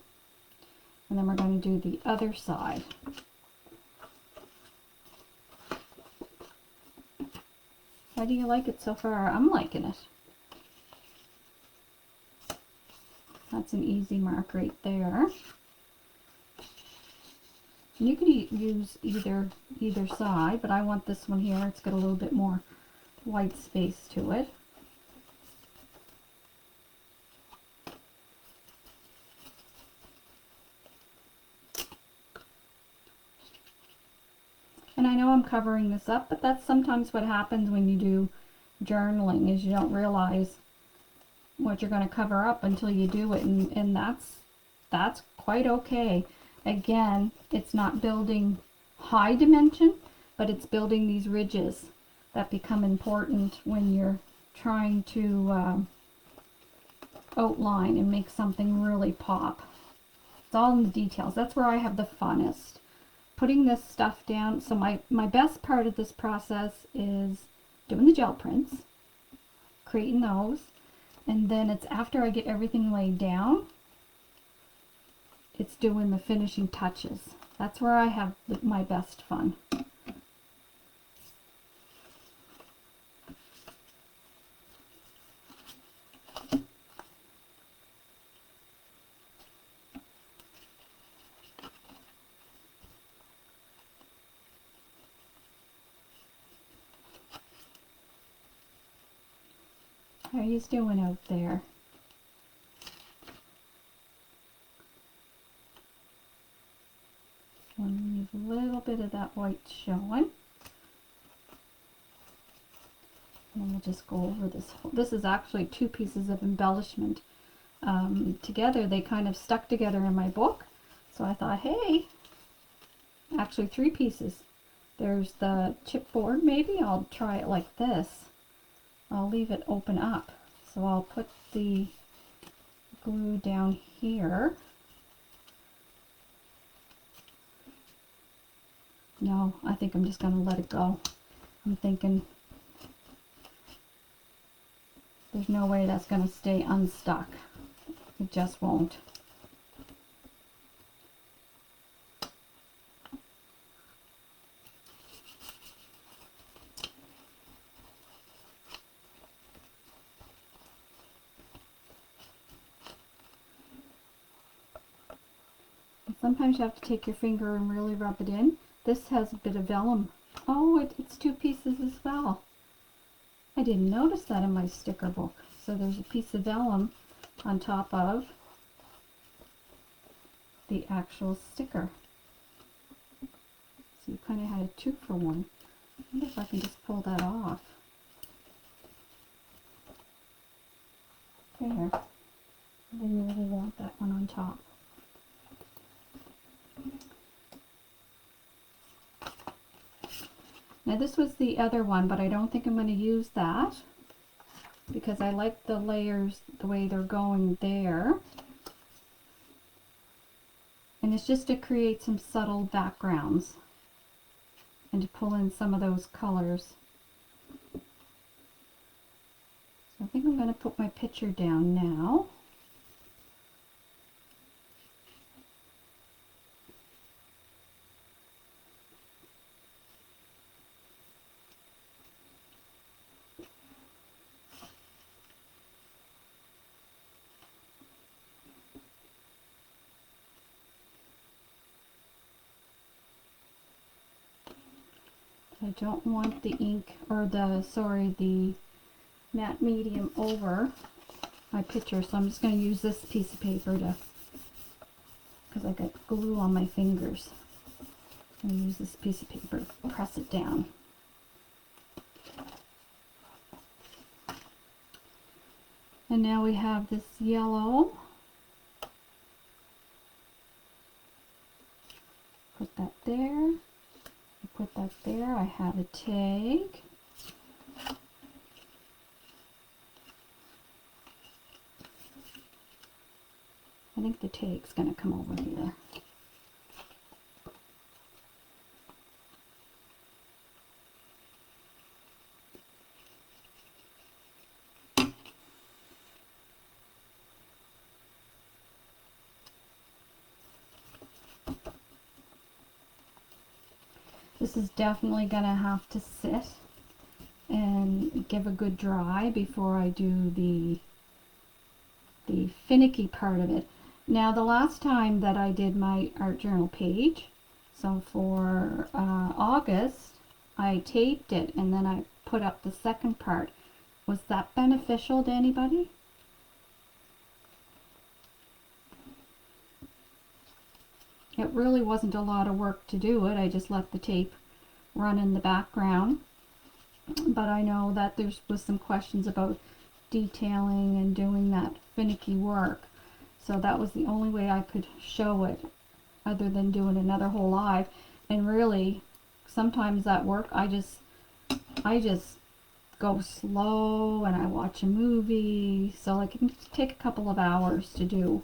And then we're going to do the other side. How do you like it so far? I'm liking it. That's an easy mark right there. And you could use either side, but I want this one here. It's got a little bit more white space to it. And I know I'm covering this up, but that's sometimes what happens when you do journaling, is you don't realize what you're going to cover up until you do it, and that's quite okay. Again, it's not building high dimension, but it's building these ridges that become important when you're trying to outline and make something really pop. It's all in the details. That's where I have the funnest. Putting this stuff down. So my best part of this process is doing the gel prints, creating those, and then it's after I get everything laid down, it's doing the finishing touches. That's where I have my best fun. How are you doing out there? I'll leave a little bit of that white showing. And we'll just go over this. This is actually two pieces of embellishment together. They kind of stuck together in my book. So I thought, hey, actually three pieces. There's the chipboard. Maybe I'll try it like this. I'll leave it open up. So I'll put the glue down here. No, I think I'm just going to let it go. I'm thinking there's no way that's going to stay unstuck. It just won't. Sometimes you have to take your finger and really rub it in. This has a bit of vellum. Oh, it's two pieces as well. I didn't notice that in my sticker book. So there's a piece of vellum on top of the actual sticker. So you kind of had a 2-for-1. I wonder if I can just pull that off. There. I didn't really want that one on top. Now this was the other one, but I don't think I'm going to use that because I like the layers the way they're going there. And it's just to create some subtle backgrounds and to pull in some of those colors. So I think I'm going to put my picture down now. I don't want the ink, or the matte medium over my picture, so I'm just going to use this piece of paper because I got glue on my fingers. I'm going to use this piece of paper to press it down. And now we have this yellow. Put that there. Put that there. I have a tag. I think the tag's going to come over here. This is definitely going to have to sit and give a good dry before I do the finicky part of it. Now, the last time that I did my art journal page, so for August, I taped it and then I put up the second part. Was that beneficial to anybody? It really wasn't a lot of work to do it. I just let the tape run in the background. But I know that there was some questions about detailing and doing that finicky work. So that was the only way I could show it, other than doing another whole live. And really, sometimes that work, I just go slow and I watch a movie. So like, it can take a couple of hours to do.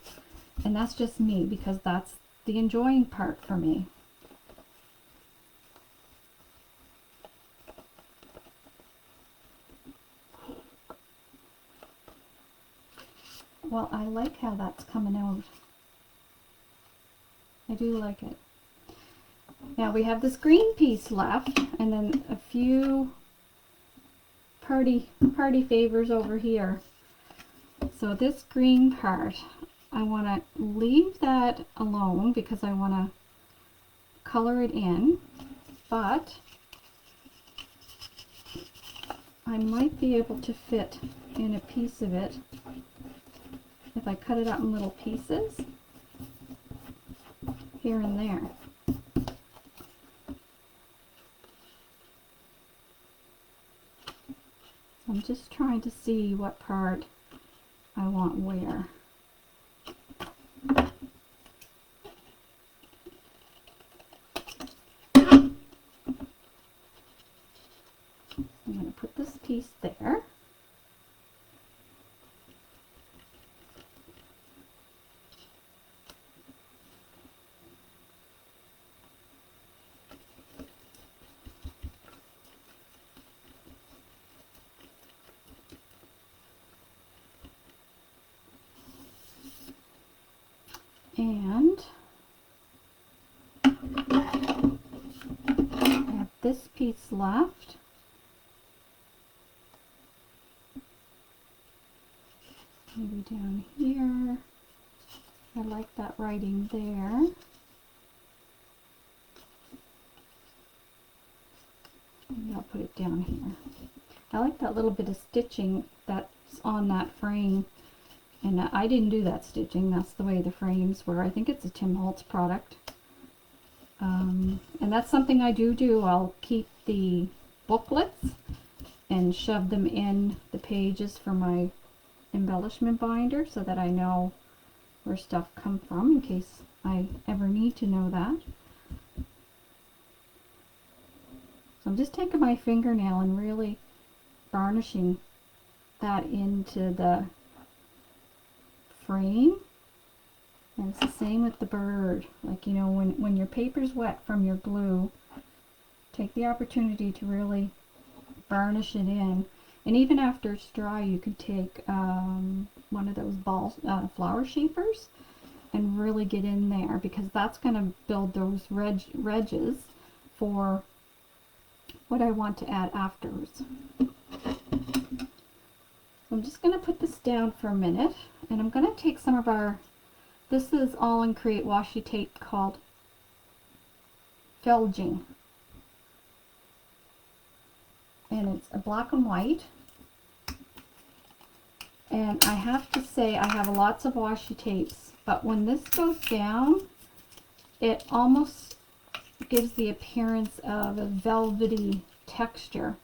And that's just me, because that's the enjoying part for me. Well, I like how that's coming out. I do like it. Now we have this green piece left, and then a few party favors over here. So this green part, I want to leave that alone because I want to color it in, but I might be able to fit in a piece of it if I cut it up in little pieces here and there. I'm just trying to see what part I want where. I'm going to put this piece there. And I have this piece left. Maybe down here. I like that writing there. Maybe I'll put it down here. I like that little bit of stitching that's on that frame. And I didn't do that stitching, that's the way the frames were. I think it's a Tim Holtz product. And that's something I do. I'll keep the booklets and shove them in the pages for my embellishment binder so that I know where stuff comes from in case I ever need to know that. So I'm just taking my fingernail and really varnishing that into the frame. And it's the same with the bird. Like, you know, when your paper's wet from your glue, take the opportunity to really varnish it in. And even after it's dry, you can take one of those flower shapers and really get in there, because that's going to build those ridges for what I want to add afterwards. I'm just going to put this down for a minute, and I'm going to take some of our, this is all in Create washi tape called Felging. and it's a black and white. And I have to say, I have lots of washi tapes, but when this goes down, it almost gives the appearance of a velvety texture.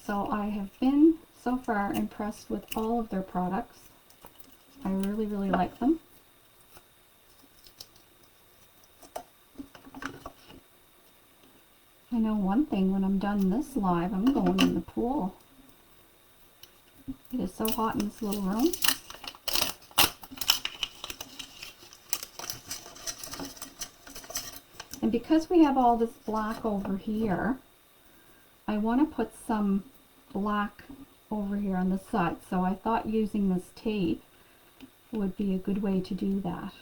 So I have been so far impressed with all of their products. I really, really like them. I know one thing, when I'm done this live, I'm going in the pool. It is so hot in this little room. And because we have all this black over here, I want to put some black over here on the side. So I thought using this tape would be a good way to do that.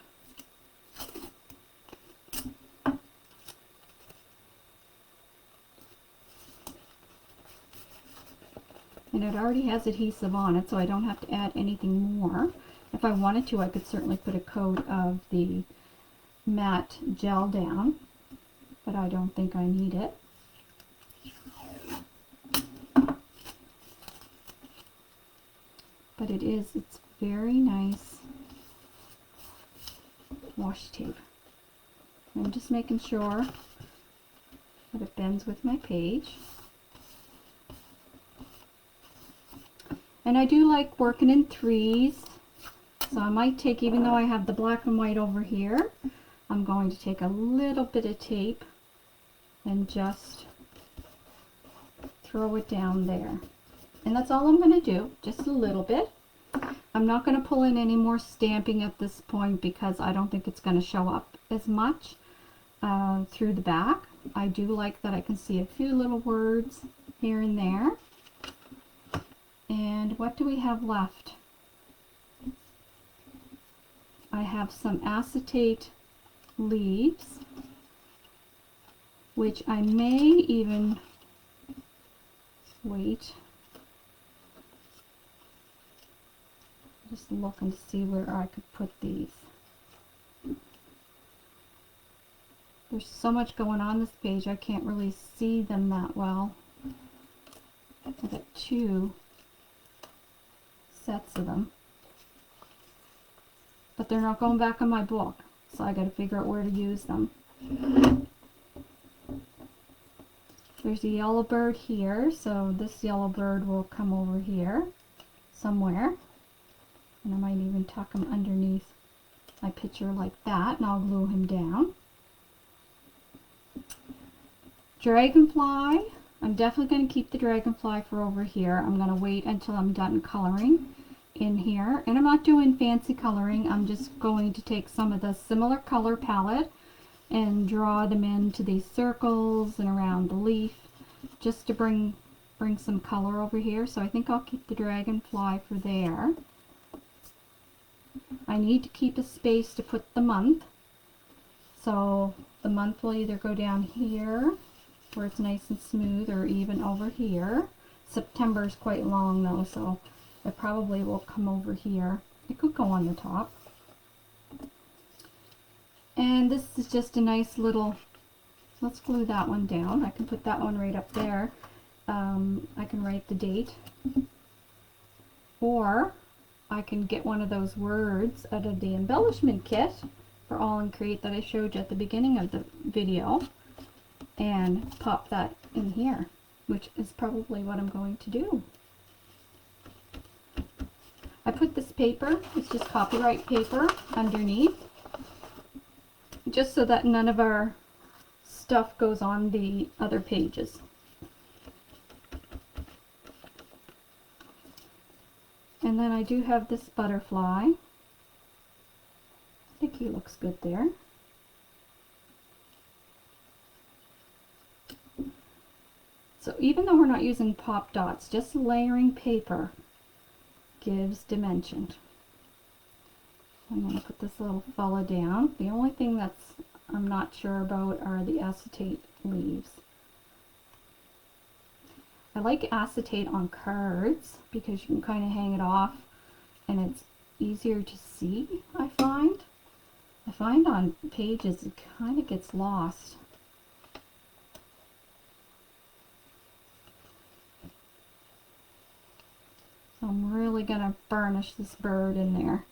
And it already has adhesive on it, so I don't have to add anything more. If I wanted to, I could certainly put a coat of the matte gel down, but I don't think I need it. But it's very nice washi tape. I'm just making sure that it bends with my page. And I do like working in threes, so I might take, even though I have the black and white over here, I'm going to take a little bit of tape and just throw it down there. And that's all I'm going to do, just a little bit. I'm not going to pull in any more stamping at this point because I don't think it's going to show up as much through the back. I do like that I can see a few little words here and there. And what do we have left? I have some acetate leaves, which I may even, wait, just looking to see where I could put these. There's so much going on this page, I can't really see them that well. I've got two sets of them, but they're not going back on my book, so I got to figure out where to use them. There's a yellow bird here, so this yellow bird will come over here somewhere, and I might even tuck him underneath my picture like that, and I'll glue him down. Dragonfly, I'm definitely going to keep the dragonfly for over here. I'm going to wait until I'm done coloring in here, and I'm not doing fancy coloring. I'm just going to take some of the similar color palette and draw them into these circles and around the leaf, just to bring some color over here. So I think I'll keep the dragonfly for there. I need to keep a space to put the month, so the month will either go down here where it's nice and smooth, or even over here. September is quite long though, so it probably will come over here. It could go on the top. And this is just a nice little, let's glue that one down. I can put that one right up there. I can write the date, or I can get one of those words out of the embellishment kit for All in Create that I showed you at the beginning of the video and pop that in here, which is probably what I'm going to do. I put this paper, it's just copyright paper, underneath, just so that none of our stuff goes on the other pages. And then I do have this butterfly. I think he looks good there. So even though we're not using pop dots, just layering paper gives dimension. I'm going to put this little fella down. The only thing I'm not sure about are the acetate leaves. I like acetate on cards because you can kind of hang it off and it's easier to see, I find. I find on pages it kind of gets lost. really going to burnish this bird in there.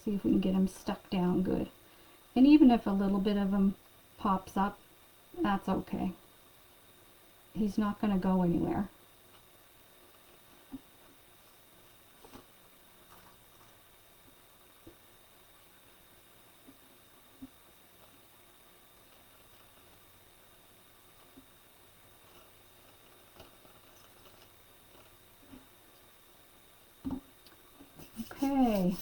See if we can get him stuck down good. And even if a little bit of him pops up, that's okay. He's not going to go anywhere. Okay,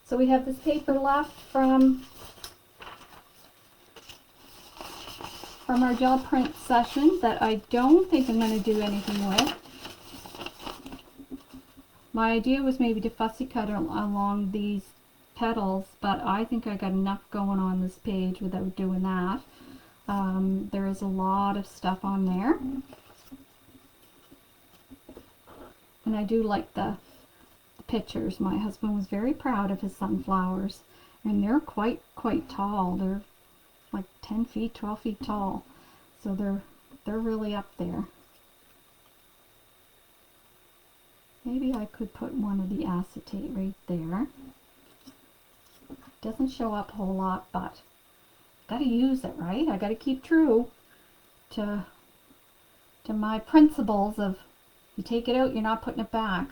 so we have this paper left from our gel print session that I don't think I'm going to do anything with. My idea was maybe to fussy cut along these petals, but I think I got enough going on this page without doing that. There is a lot of stuff on there, and I do like the pictures. My husband was very proud of his sunflowers, and they're quite tall. They're like 10 feet, 12 feet tall, so they're really up there. Maybe I could put one of the acetate right there. Doesn't show up a whole lot, but gotta use it, right? I gotta keep true to my principles of you take it out, you're not putting it back,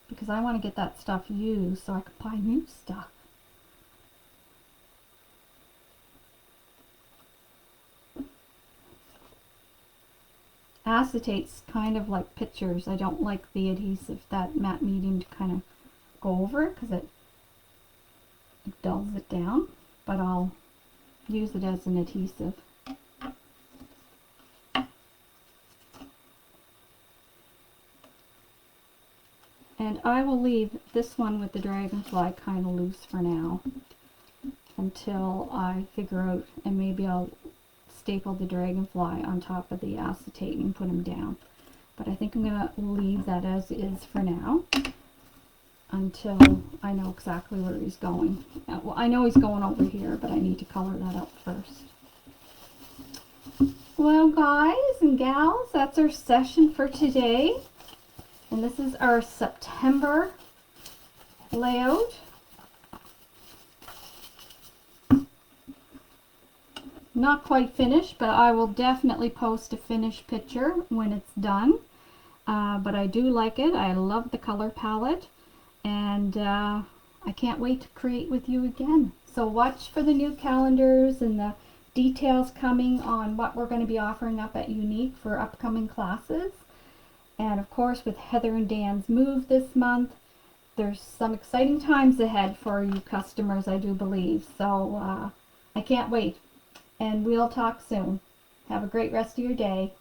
because I want to get that stuff used so I can buy new stuff. Acetate's kind of like pictures. I don't like the adhesive, that matte medium, to kind of go over it because it dulls it down, but I'll use it as an adhesive. And I will leave this one with the dragonfly kind of loose for now until I figure out, and maybe I'll staple the dragonfly on top of the acetate and put him down. But I think I'm going to leave that as is for now until I know exactly where he's going. Well, I know he's going over here, but I need to color that up first. Well, guys and gals, that's our session for today. And this is our September layout. Not quite finished, but I will definitely post a finished picture when it's done. But I do like it. I love the color palette, and I can't wait to create with you again. So watch for the new calendars and the details coming on what we're going to be offering up at Younique for upcoming classes. And of course, with Heather and Dan's move this month, there's some exciting times ahead for you customers, I do believe. So I can't wait. And we'll talk soon. Have a great rest of your day.